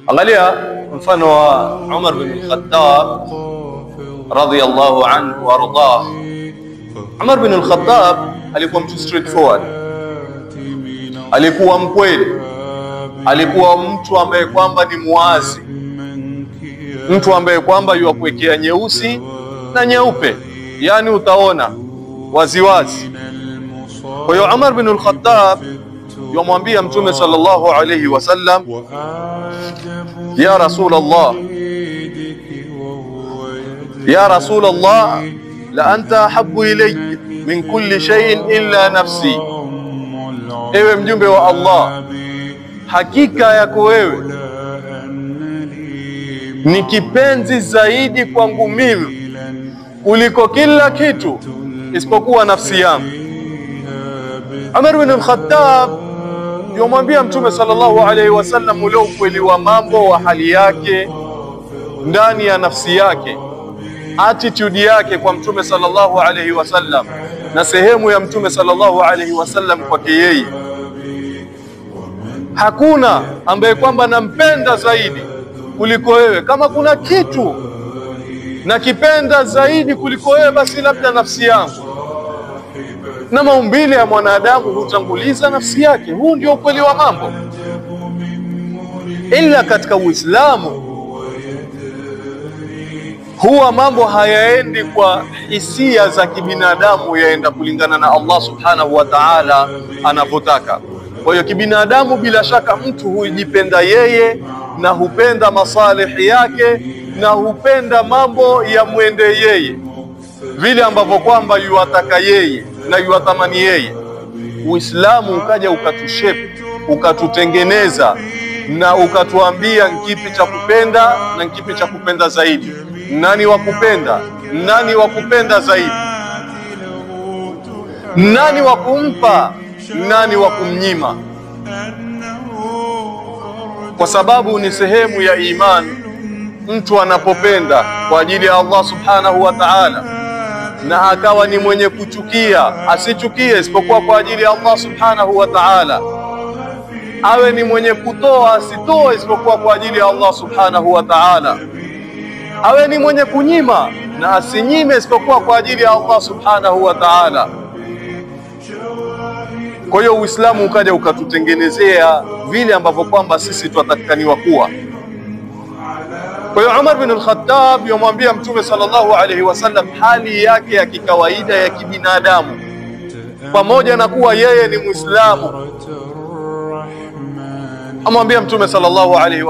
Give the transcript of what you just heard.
Angalia mfano wa Umar bin al-Khattab radhiyallahu anhu wa ardah. Umar bin al-Khattab alikuwa mtu straightforward, alikuwa mkweli, alikuwa mtu ambaye kwamba ni muwazi, mtu ambaye kwamba yuakuwekea nyeusi na nyeupe, yani utaona waziwazi. Kwa hiyo Umar bin al-Khattab yamwambia Mtume sallallahu alayhi wasallam, ya Rasulullah, ya Rasulullah, la anta ahabbu ilayya min kulli shay'in illa nafsi. Ewe mjumbe wa Allah, hakika yako wewe ni kipenzi zaidi kwangu mimi kuliko kila kitu isipokuwa nafsi yangu. Umar bin al-Khattab yomwambia Mtume sallallahu alayhi wasallam ule ukweli wa mambo wa hali yake ndani ya nafsi yake, attitude yake kwa Mtume sallallahu alayhi wasallam na sehemu ya Mtume sallallahu alayhi wasallam kwake yeye. Hakuna ambaye kwamba nampenda zaidi kuliko wewe. Kama kuna kitu nakipenda zaidi kuliko wewe, basi labda nafsi yangu. Na maumbile ya mwanadamu hutanguliza nafsi yake. Huu ndio ukweli wa mambo. Ila katika Uislamu huwa mambo hayaendi kwa hisia za kibinadamu, yaenda kulingana na Allah subhanahu wa ta'ala anapotaka. Kwa hiyo kibinadamu, bila shaka mtu hujipenda yeye na hupenda masalihi yake na hupenda mambo ya mwende yeye vile ambavyo kwamba yuataka yeye na yuatamani yeye. Uislamu ukaja ukatushape, ukatutengeneza na ukatuambia kipi cha kupenda na kipi cha kupenda zaidi, nani wa kupenda, nani wa kupenda zaidi, nani wa kumpa, nani wa kumnyima, kwa sababu ni sehemu ya imani. Mtu anapopenda kwa ajili ya Allah subhanahu wa ta'ala na akawa ni mwenye kuchukia, asichukie isipokuwa kwa ajili ya Allah subhanahu wa ta'ala. Awe ni mwenye kutoa, asitoe isipokuwa kwa ajili ya Allah subhanahu wa ta'ala. Awe ni mwenye kunyima na asinyime isipokuwa kwa ajili ya Allah subhanahu wa ta'ala. Kwa hiyo Uislamu ukaja ukatutengenezea vile ambavyo kwamba sisi tutatakaniwa kuwa. Kwa hiyo Umar bin al-Khattab yomwambia Mtume sallallahu alayhi wasallam hali yake ya kikawaida ya kibinadamu, pamoja na kuwa yeye ni Muislamu. Amwambia Mtume sallallahu alayhi wasallam